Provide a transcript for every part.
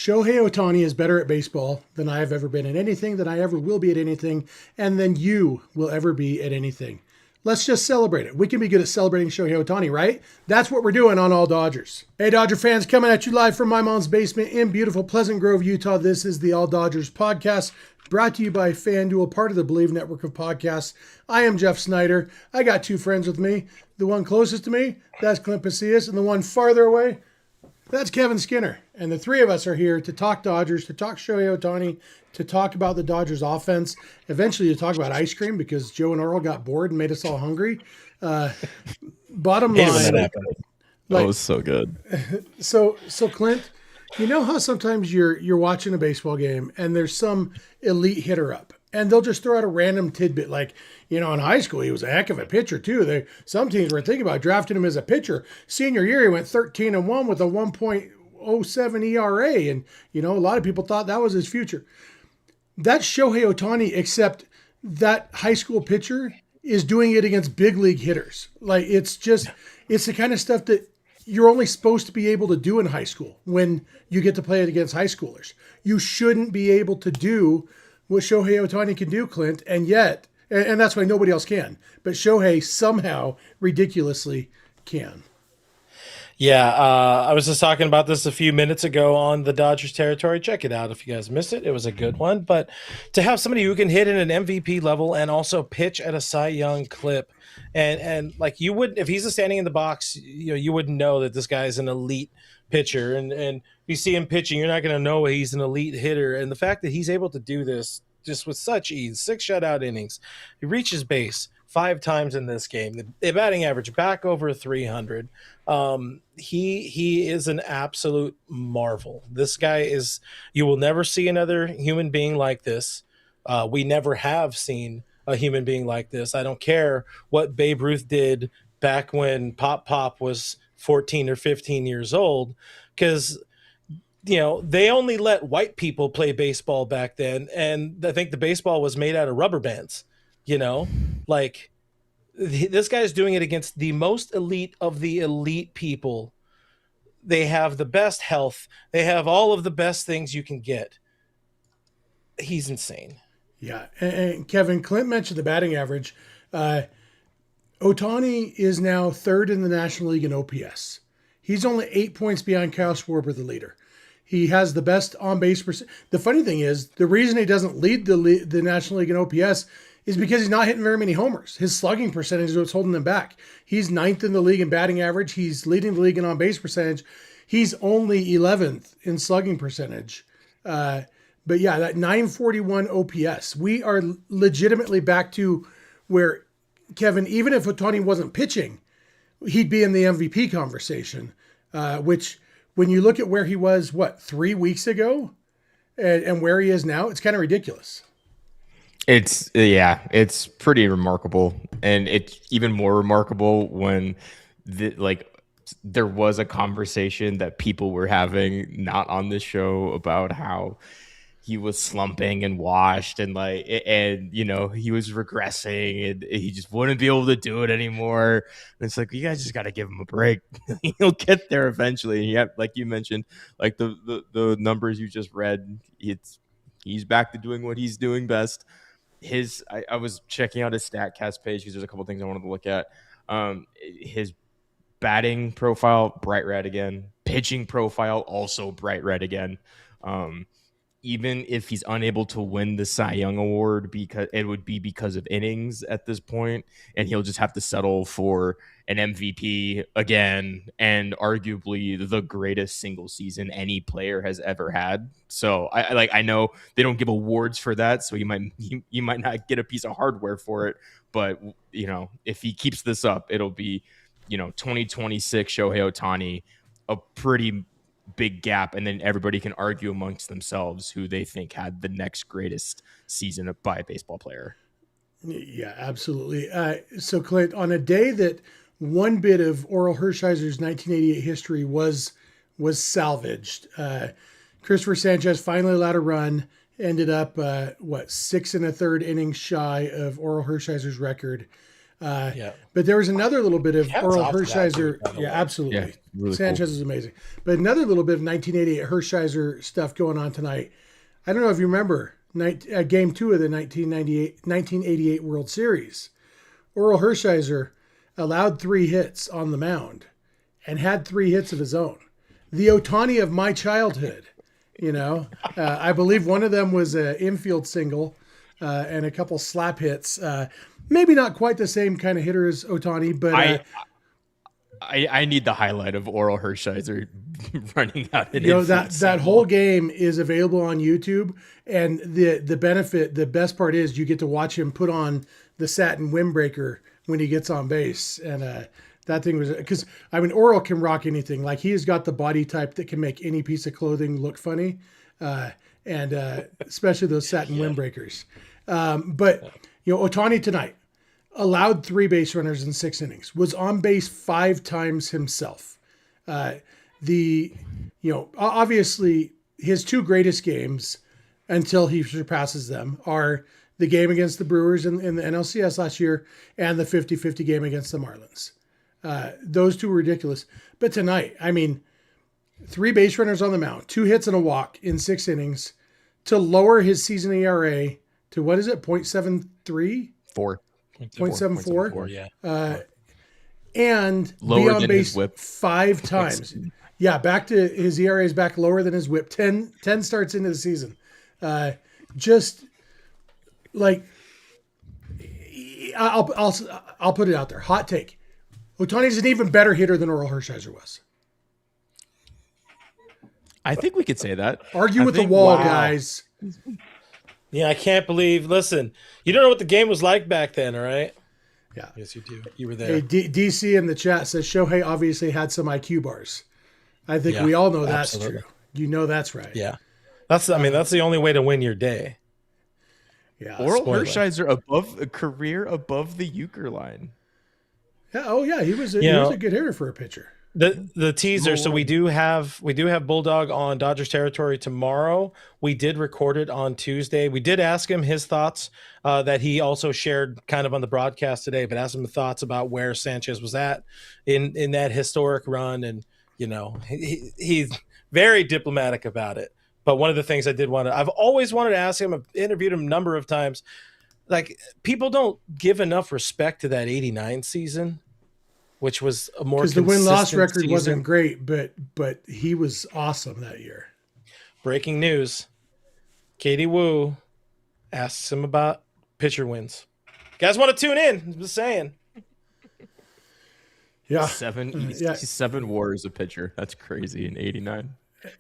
Shohei Ohtani is better at baseball than I have ever been at anything, than I ever will be at anything, and than you will ever be at anything. Let's just celebrate it. We can be good at celebrating Shohei Ohtani, right? That's what we're doing on All Dodgers. Hey, Dodger fans, coming at you live from my mom's basement in beautiful Pleasant Grove, Utah. This is the All Dodgers podcast, brought to you by FanDuel, part of the Believe network of podcasts. I am Jeff Snyder. I got two friends with me. The one closest to me, that's Clint Pasillas, and the one farther away, that's Kevin Skinner. And the three of us are here to talk Dodgers, to talk Shohei Ohtani, to talk about the Dodgers offense, eventually to talk about ice cream because Joe and Earl got bored and made us all hungry. Bottom line. That was so good. So Clint, you know how sometimes you're watching a baseball game and there's some elite hitter up and they'll just throw out a random tidbit like, in high school, he was a heck of a pitcher too. Some teams were thinking about drafting him as a pitcher. Senior year, he went 13-1 with a 1.07 ERA. And, a lot of people thought that was his future. That's Shohei Ohtani, except that high school pitcher is doing it against big league hitters. Like, it's the kind of stuff that you're only supposed to be able to do in high school when you get to play it against high schoolers. You shouldn't be able to do what Shohei Ohtani can do, Clint, and yet, and that's why nobody else can. But Shohei somehow ridiculously can. Yeah, I was just talking about this a few minutes ago on the Dodgers territory. Check it out if you guys missed it. It was a good one. But to have somebody who can hit in an MVP level and also pitch at a Cy Young clip, and like you wouldn't, if he's standing in the box, you wouldn't know that this guy is an elite pitcher. And if you see him pitching, you're not going to know he's an elite hitter. And the fact that he's able to do this just with such ease, 6 shutout innings, he reaches base 5 times in this game. The batting average back over 300. He is an absolute marvel. This guy is, you will never see another human being like this. We never have seen a human being like this. I don't care what Babe Ruth did back when Pop was 14 or 15 years old, because they only let white people play baseball back then. And I think the baseball was made out of rubber bands, like this guy's doing it against the most elite of the elite people. They have the best health. They have all of the best things you can get. He's insane. Yeah. And Kevin, Clint mentioned the batting average. Ohtani is now 3rd in the National League in OPS. He's only 8 points behind Kyle Schwarber, the leader. He has the best on-base percent. The funny thing is, the reason he doesn't lead the National League in OPS is because he's not hitting very many homers. His slugging percentage is what's holding him back. He's 9th in the league in batting average. He's leading the league in on-base percentage. He's only 11th in slugging percentage. But yeah, that 941 OPS. We are legitimately back to where, Kevin, even if Ohtani wasn't pitching, he'd be in the MVP conversation, which when you look at where he was, 3 weeks ago and where he is now, it's kind of ridiculous. It's pretty remarkable. And it's even more remarkable when there was a conversation that people were having not on this show about how he was slumping and washed and he was regressing and he just wouldn't be able to do it anymore. And it's like, you guys just got to give him a break. He'll get there eventually. Yeah, like you mentioned, like the numbers you just read, he's back to doing what he's doing best. I was checking out his StatCast page because there's a couple things I wanted to look at. His batting profile, bright red again. Pitching profile, also bright red again. Even if he's unable to win the Cy Young Award, because it would be because of innings at this point, and he'll just have to settle for an MVP again, and arguably the greatest single season any player has ever had. So I know they don't give awards for that, so you might not get a piece of hardware for it, but if he keeps this up, it'll be 2026 Shohei Ohtani, a pretty big gap, and then everybody can argue amongst themselves who they think had the next greatest season by a baseball player. Yeah, absolutely. So Clint, on a day that one bit of Orel Hershiser's 1988 history was salvaged, Christopher Sanchez finally allowed a run, ended up 6 1/3 innings shy of Orel Hershiser's record. But there was another little bit of Oral Hershiser. Yeah, absolutely. Yeah, really Sanchez cool. is amazing. But another little bit of 1988 Hershiser stuff going on tonight. I don't know if you remember Game 2 of the 1988 World Series. Oral Hershiser allowed 3 hits on the mound and had 3 hits of his own. The Ohtani of my childhood, I believe one of them was an infield single and a couple slap hits. Maybe not quite the same kind of hitter as Ohtani, but I need the highlight of Oral Hershiser running out. That whole game is available on YouTube, and the best part is you get to watch him put on the satin windbreaker when he gets on base, and that thing was because Oral can rock anything. Like, he has got the body type that can make any piece of clothing look funny, and especially those satin windbreakers. But Ohtani tonight allowed 3 base runners in 6 innings, was on base 5 times himself. Obviously his 2 greatest games until he surpasses them are the game against the Brewers in the NLCS last year and the 50-50 game against the Marlins. Those 2 were ridiculous. But tonight, 3 base runners on the mound, 2 hits and a walk in 6 innings to lower his season ERA to, what is it, 0.73? 0.74. Yeah. And lower be on than base his whip 5 times. Yeah, back to his ERA is back lower than his whip. 10 starts into the season. Just like, I'll put it out there. Hot take. Ohtani's an even better hitter than Oral Hershiser was. I think we could say that. Argue with the wall, guys. Yeah, I can't believe. Listen, you don't know what the game was like back then, all right? Yeah. Yes, you do. You were there. Hey, DC in the chat says Shohei obviously had some IQ bars. I think we all know that's true. That's right. Yeah. That's the only way to win your day. Yeah. Oral Hershiser career above the Euchre line. Yeah. Oh yeah. He was a good hitter for a pitcher. The teaser. So we do have Bulldog on Dodgers territory tomorrow. We did record it on Tuesday. We did ask him his thoughts that he also shared kind of on the broadcast today, but asked him the thoughts about where Sanchez was at in that historic run. And, he's very diplomatic about it. But one of the things I've always wanted to ask him, I've interviewed him a number of times. Like, people don't give enough respect to that 89 season, which was a more consistent because the win-loss record season. Wasn't great, but he was awesome that year. Breaking news: Katie Wu asks him about pitcher wins. You guys want to tune in? I'm just saying. Yeah, 7 WAR as a pitcher. That's crazy in '89.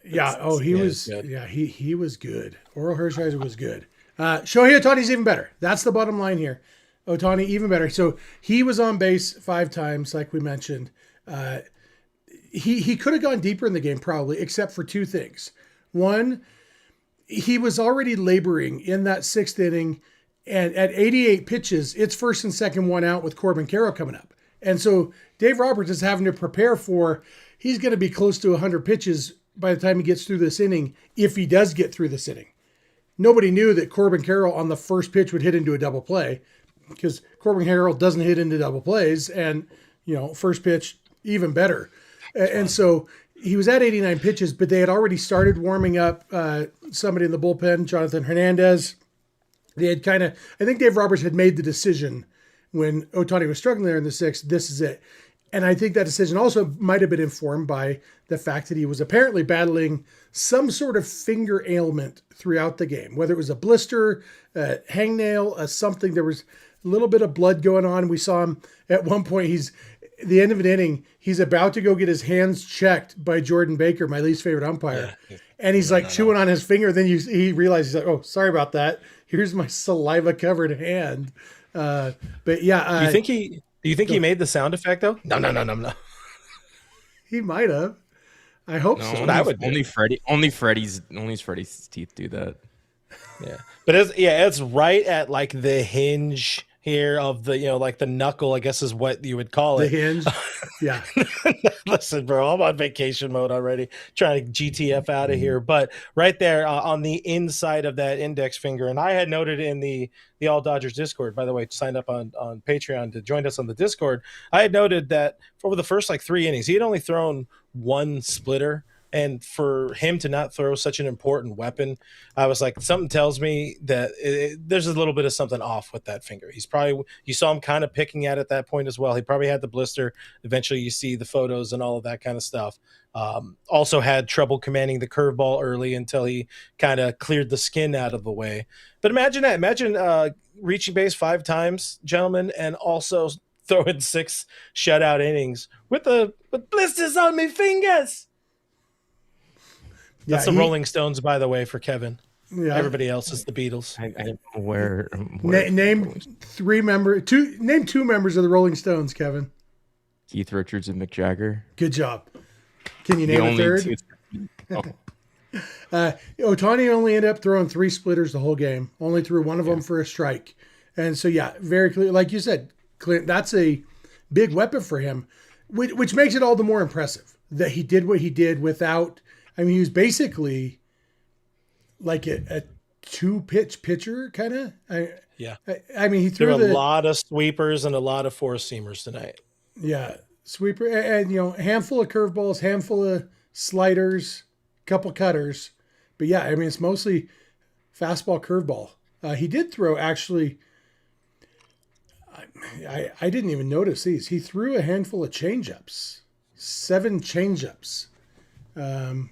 Yeah. He was. Good. Yeah, he was good. Oral Hershiser was good. Shohei Ohtani's even better. That's the bottom line here. Ohtani even better. So he was on base 5 times, like we mentioned. He could have gone deeper in the game probably, except for 2 things. One, he was already laboring in that 6th inning, and at 88 pitches, it's first and second 1 out with Corbin Carroll coming up. And so Dave Roberts is having to prepare for, he's going to be close to 100 pitches by the time he gets through this inning, if he does get through this inning. Nobody knew that Corbin Carroll on the first pitch would hit into a double play, because Corbin Carroll doesn't hit into double plays, and, first pitch, even better. And so he was at 89 pitches, but they had already started warming up somebody in the bullpen, Jonathan Hernandez. They had I think Dave Roberts had made the decision when Ohtani was struggling there in the 6th, this is it. And I think that decision also might have been informed by the fact that he was apparently battling some sort of finger ailment throughout the game, whether it was a blister, a hangnail, something. There was a little bit of blood going on. We saw him at one point. At the end of an inning, he's about to go get his hands checked by Jordan Baker, my least favorite umpire. Yeah. And he's chewing on his finger. Then he realizes, he's like, oh, sorry about that. Here's my saliva covered hand. But yeah. Do you think he made the sound effect though? No. He might have. I hope so. Only Freddie's teeth do that. Yeah, but it's right at like the hinge here of the, like the knuckle, I guess is what you would call The it. hinge. Yeah. Listen, bro, I'm on vacation mode already, trying to GTF out of here. But right there on the inside of that index finger, and I had noted in the All Dodgers Discord, by the way, signed up on Patreon to join us on the Discord. I had noted that for the first 3 innings, he had only thrown one splitter. And for him to not throw such an important weapon, I was like, something tells me that there's a little bit of something off with that finger. He's probably, you saw him kind of picking at that point as well. He probably had the blister. Eventually you see the photos and all of that kind of stuff. Also had trouble commanding the curveball early until he kind of cleared the skin out of the way. But imagine that. Imagine reaching base 5 times, gentlemen, and also throwing 6 shutout innings with blisters on me fingers. That's the Rolling Stones, by the way, for Kevin. Yeah. Everybody else is the Beatles. I'm aware. Name 2 members of the Rolling Stones, Kevin. Keith Richards and Mick Jagger. Good job. Can you name a third? Ohtani only ended up throwing 3 splitters the whole game. Only threw one of them for a strike. And so, very clear. Like you said, Clint, that's a big weapon for him, which makes it all the more impressive that he did what he did without... I mean, he was basically like a 2-pitch pitcher, kind of. I mean, he threw a lot of sweepers and a lot of 4-seamers tonight. Yeah, sweeper and a handful of curveballs, handful of sliders, couple cutters. But yeah, I mean, it's mostly fastball, curveball. He did throw actually. I didn't even notice these. He threw a handful of changeups, 7 changeups.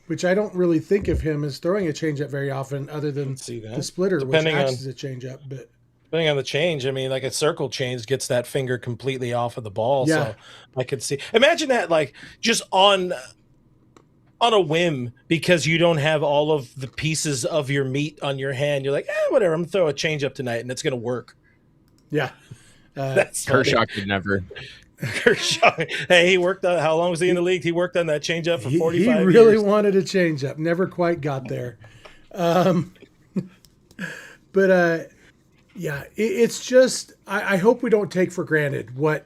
Which I don't really think of him as throwing a changeup very often, other than the splitter, depending which acts as a changeup. But depending on the change, I mean, like a circle change gets that finger completely off of the ball. Yeah. So I could see. Imagine that, just on a whim, because you don't have all of the pieces of your meat on your hand. You're like, whatever. I'm gonna throw a changeup tonight, and it's gonna work. Yeah, that's Kershaw could never. Kershaw. Hey, he worked on, how long was he in the league? He worked on that changeup for 45 years. He really wanted a changeup. Never quite got there. It's just, I hope we don't take for granted what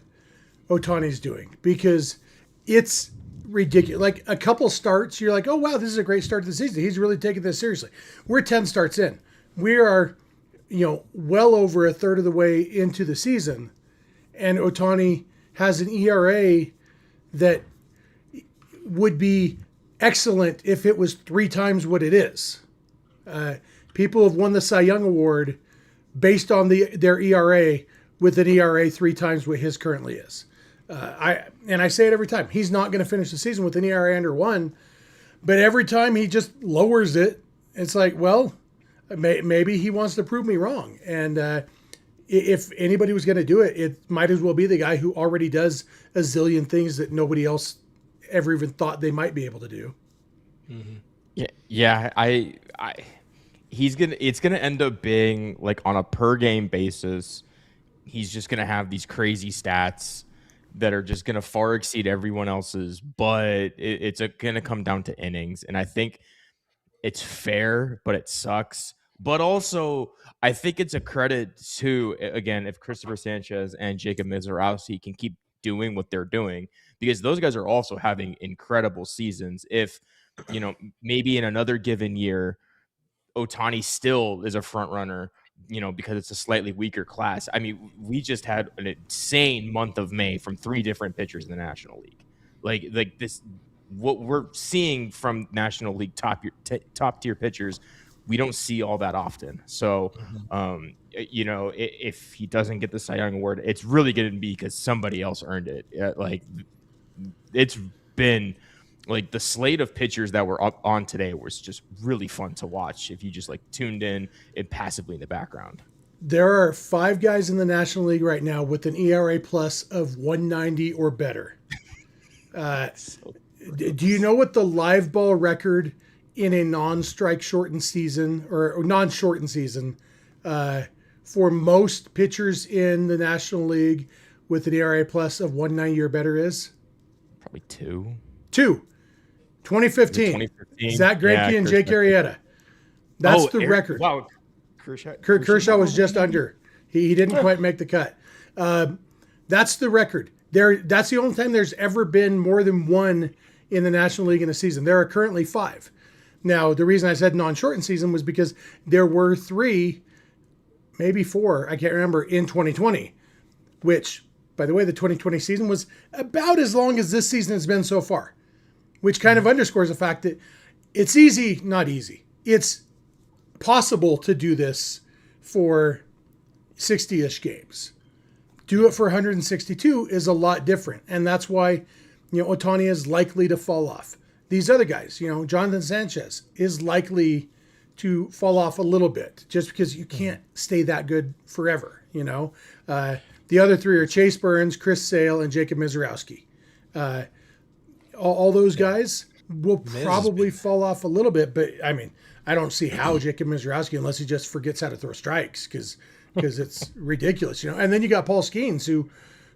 Ohtani's doing, because it's ridiculous. Like a couple starts, you're like, oh, wow, this is a great start to the season. He's really taking this seriously. We're 10 starts in. We are, well over a third of the way into the season. And Ohtani has an ERA that would be excellent if it was 3 times what it is. People have won the Cy Young Award based on their ERA with an ERA 3 times what his currently is. I say it every time. He's not going to finish the season with an ERA under 1, but every time he just lowers it, it's like, well, maybe he wants to prove me wrong. And if anybody was going to do it, it might as well be the guy who already does a zillion things that nobody else ever even thought they might be able to do. Mm-hmm. Yeah. It's gonna end up being like on a per game basis. He's just gonna have these crazy stats that are just gonna far exceed everyone else's, but it's gonna come down to innings, and I think it's fair, but it sucks. But also, I think it's a credit to, again, if Christopher Sanchez and Jacob Mizorowski can keep doing what they're doing, because those guys are also having incredible seasons. If, maybe in another given year, Ohtani still is a front runner, because it's a slightly weaker class. I mean, we just had an insane month of May from 3 different pitchers in the National League. Like this, what we're seeing from National League top tier pitchers, we don't see all that often. So, if he doesn't get the Cy Young Award, it's really going to be because somebody else earned it. It's been like the slate of pitchers that were up on today was just really fun to watch if you just tuned in and passively in the background. There are 5 guys in the National League right now with an ERA plus of 190 or better. Do you know what the live ball record in a non-strike shortened season or non-shortened season for most pitchers in the National League with an ERA plus of 190 or better is? Probably 2. 2015. Zach Greinke and Jake Arrieta. That's the record. Wow. Kershaw was just under. He didn't quite make the cut. That's the record. That's the only time there's ever been more than one in the National League in a season. There are currently 5. Now, the reason I said non-shortened season was because there were 3, maybe 4, I can't remember, in 2020, which, by the way, the 2020 season was about as long as this season has been so far, which kind of underscores the fact that it's easy, not easy. It's possible to do this for 60-ish games. Do it for 162 is a lot different. And that's why, Ohtani is likely to fall off. These other guys, Jonathan Sanchez is likely to fall off a little bit just because you can't stay that good forever, The other 3 are Chase Burns, Chris Sale, and Jacob Mizorowski. All those guys will probably fall off a little bit, but I don't see how Jacob Mizorowski, unless he just forgets how to throw strikes, because it's ridiculous, And then you got Paul Skeens, who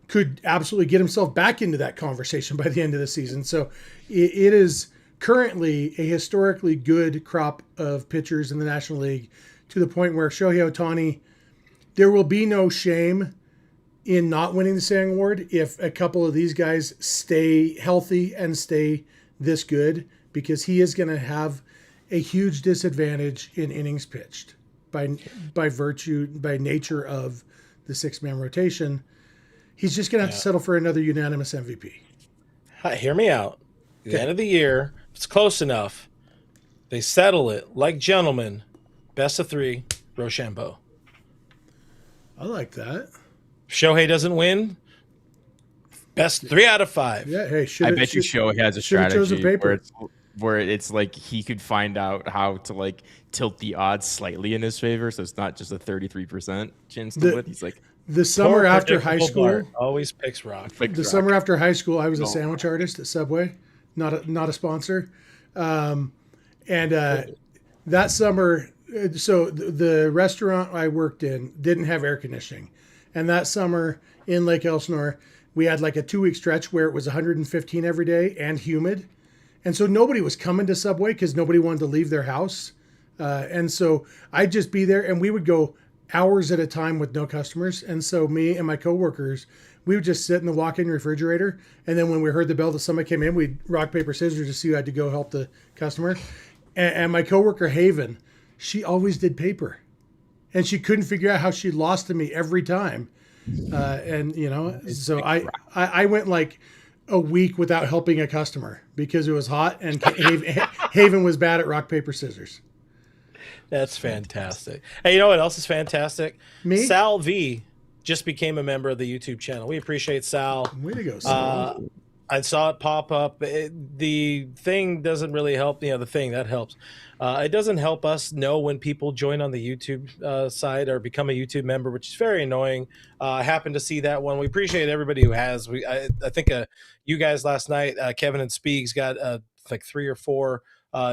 could absolutely get himself back into that conversation by the end of the season. So it is currently a historically good crop of pitchers in the National League, to the point where Shohei Ohtani, there will be no shame in not winning the Cy Young Award if a couple of these guys stay healthy and stay this good, because he is going to have a huge disadvantage in innings pitched by nature of the 6-man rotation. He's just going to have to settle for another unanimous MVP. Hear me out. At the end of the year, if it's close enough, they settle it like gentlemen. Best of 3, Rochambeau. I like that. If Shohei doesn't win, best 3 out of 5. Yeah, hey, I bet you Shohei has a strategy where it's like he could find out how to like tilt the odds slightly in his favor, so it's not just a 33% chance to win. He's like, the summer after high school, always picks rock. Summer after high school, I was a sandwich artist at Subway, not a sponsor, and that summer, so the restaurant I worked in didn't have air conditioning, and that summer in Lake Elsinore, we had like a 2-week stretch where it was 115 every day and humid. And so nobody was coming to Subway because nobody wanted to leave their house. And so I'd just be there, and we would go hours at a time with no customers. And so me and my coworkers, we would just sit in the walk-in refrigerator. And then when we heard the bell that somebody came in, we'd rock, paper, scissors to see who had to go help the customer. And my coworker, Haven, she always did paper. And she couldn't figure out how she lost to me every time. So I went like a week without helping a customer because it was hot, and Haven was bad at rock, paper, scissors. That's fantastic. Hey, you know what else is fantastic? Me? Sal V just became a member of the YouTube channel. We appreciate Sal. Way to go, Sal. I saw it pop up. The thing doesn't really help. The thing that helps. It doesn't help us know when people join on the YouTube side or become a YouTube member, which is very annoying. I happened to see that one. We appreciate everybody who has. I think you guys last night, Kevin and Speaks, got like 3 or 4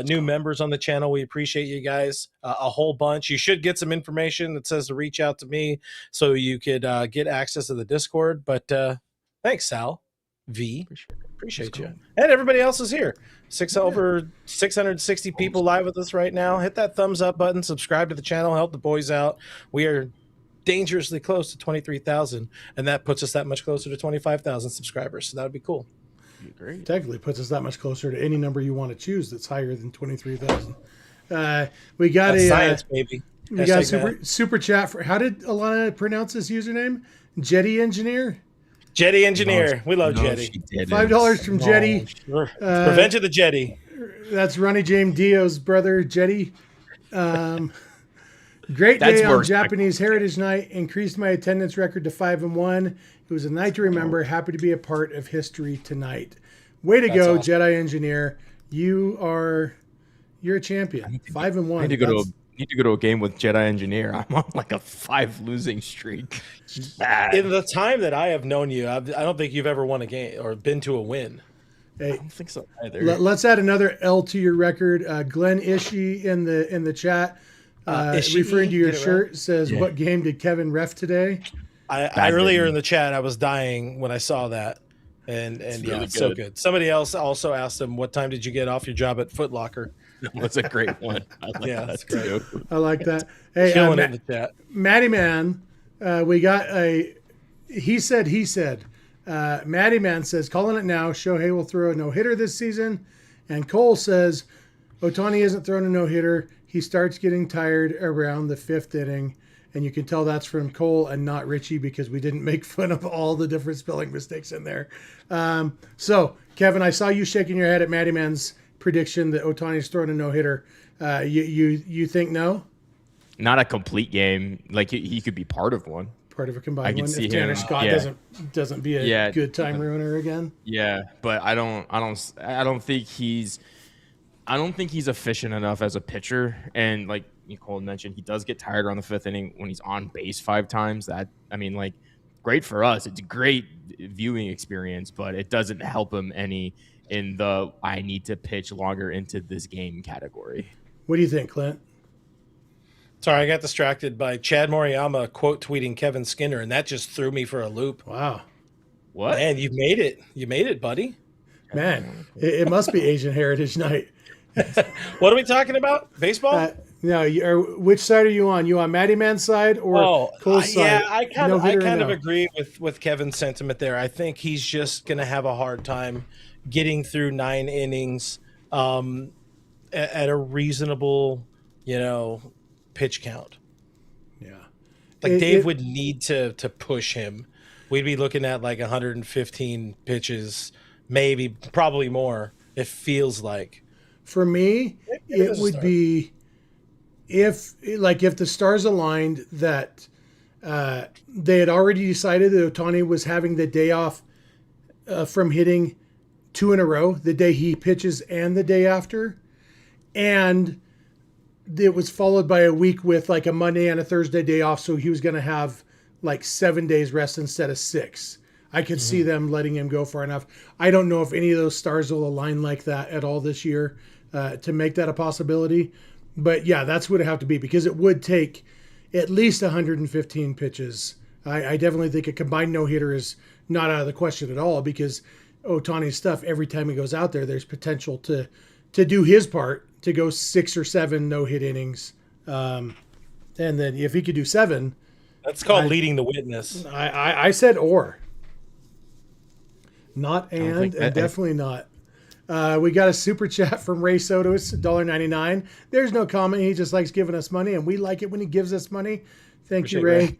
new members on the channel. We appreciate you guys a whole bunch. You should get some information that says to reach out to me so you could get access to the Discord. But thanks, Sal V. Appreciate you. And everybody else is here. Over 660 people live with us right now. Hit that thumbs up button, subscribe to the channel, help the boys out. We are dangerously close to 23,000, and that puts us that much closer to 25,000 subscribers. So that would be cool. Great. Technically puts us that much closer to any number you want to choose that's higher than 23,000. We got that's science, baby. We got a super chat for, how did Alana pronounce his username? Jetty Engineer? Jetty Engineer. We love Jetty. $5 from Jetty. Revenge of the Jetty. That's Ronnie James Dio's brother, Jetty. Great day on Japanese Heritage Night. Increased my attendance record to 5-1. It was a night to remember. Happy to be a part of history tonight. Way to go, awesome. Jedi Engineer. You're a champion. 5-1. I need to go to a game with Jedi Engineer. I'm on like a 5 losing streak. In the time that I have known you, I don't think you've ever won a game or been to a win. Hey, I don't think so either. Let's add another L to your record. Glenn Ishii in the chat, referring to your shirt, says, yeah. What game did Kevin ref today? I earlier in the chat, I was dying when I saw that. And yeah, it's so good. Somebody else also asked him, what time did you get off your job at Foot Locker? That's a great one. That's great. I like that. Hey, in the chat. Matty Man We got a he said. Matty Man says, calling it now, Shohei will throw a no-hitter this season. And Cole says, Ohtani isn't throwing a no-hitter. He starts getting tired around the 5th inning. And you can tell that's from Cole and not Richie because we didn't make fun of all the different spelling mistakes in there. So, Kevin, I saw you shaking your head at Matty Man's prediction that Ohtani's throwing a no-hitter. You think no? Not a complete game. Like he could be part of one. Part of a combined one. See if Tanner him, Scott doesn't be a good time ruiner again. Yeah, but I don't think he's efficient enough as a pitcher. And like Nicole mentioned, he does get tired around the 5th inning when he's on base 5 times. Great for us. It's a great viewing experience, but it doesn't help him any in the I need to pitch longer into this game category. What do you think, Clint? Sorry, I got distracted by Chad Moriyama quote tweeting Kevin Skinner, and that just threw me for a loop. Wow. What? Man, you made it. You made it, buddy. Man, it must be Asian Heritage Night. What are we talking about? Baseball? No, which side are you on? You on Matty Man's side or Cole's side? Yeah, I kind of agree with Kevin's sentiment there. I think he's just going to have a hard time getting through 9 innings at a reasonable, pitch count. Yeah. Like Dave would need to push him. We'd be looking at like 115 pitches, probably more, it feels like. For me, it would be if the stars aligned that they had already decided that Ohtani was having the day off from hitting 2 in a row, the day he pitches and the day after, and it was followed by a week with like a Monday and a Thursday day off, so he was going to have like 7 days rest instead of 6. I could see them letting him go far enough. I don't know if any of those stars will align like that at all this year to make that a possibility. But yeah, that's what it have to be because it would take at least 115 pitches. I definitely think a combined no-hitter is not out of the question at all because Ohtani's stuff, every time he goes out there, there's potential to do his part, to go 6 or 7 no-hit innings. And then if he could do 7. That's called leading the witness. I said or. Not and definitely not. We got a super chat from Ray Soto. It's $1.99. There's no comment. He just likes giving us money, and we like it when he gives us money. Thank you, Ray.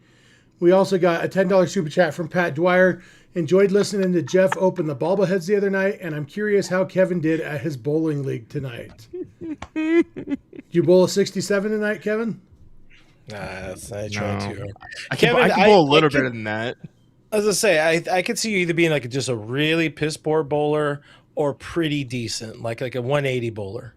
We also got a $10 super chat from Pat Dwyer. Enjoyed listening to Jeff open the bobbleheads the other night, and I'm curious how Kevin did at his bowling league tonight. You bowl a 67 tonight, Kevin? I try to. I can bowl a little better than that. As I say, I could see you either being like just a really piss poor bowler or pretty decent, like a 180 bowler.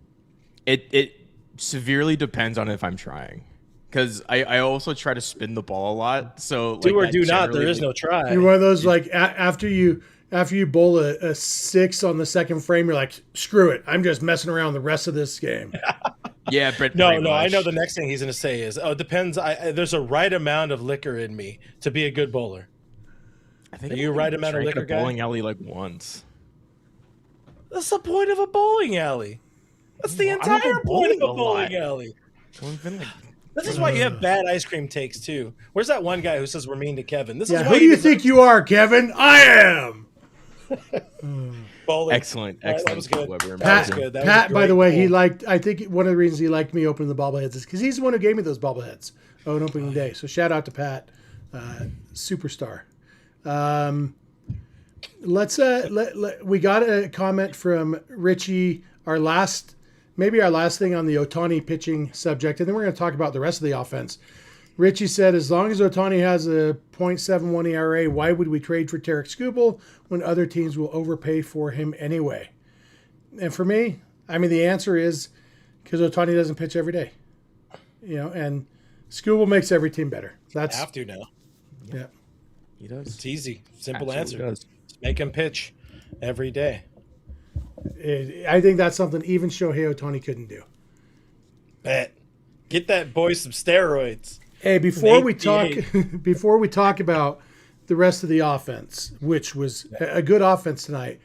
It severely depends on if I'm trying. Because I also try to spin the ball a lot. So do or do not, there is no try. You're one of those like after you bowl a 6 on the second frame, you're like, screw it. I'm just messing around the rest of this game. Yeah, but no. I know the next thing he's going to say is, it depends. There's a right amount of liquor in me to be a good bowler. I think are you a right amount of liquor guy? Bowling alley like once. That's the point of a bowling alley. That's the entire point of a bowling alley. This is why you have bad ice cream takes too. Where's that one guy who says we're mean to Kevin? This is why who do you think you are, Kevin? I am. Bowling. Excellent. That was good. Pat, by the way, I think one of the reasons he liked me opening the bobbleheads is because he's the one who gave me those bobbleheads on opening day. So shout out to Pat, superstar. We got a comment from Richie, our last thing on the Ohtani pitching subject, and then we're going to talk about the rest of the offense. Richie said, as long as Ohtani has a .71 ERA, why would we trade for Tarek Skubal when other teams will overpay for him anyway? And for me, the answer is because Ohtani doesn't pitch every day. And Skubal makes every team better. That's have to now. Yeah. He does. It's easy. Simple Absolutely answer. Just make him pitch every day. I think that's something even Shohei Ohtani couldn't do. Bet. Get that boy some steroids. Hey, before we talk about the rest of the offense, which was a good offense tonight,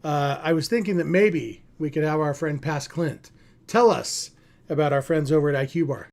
I was thinking that maybe we could have our friend Pass Clint tell us about our friends over at IQ Bar.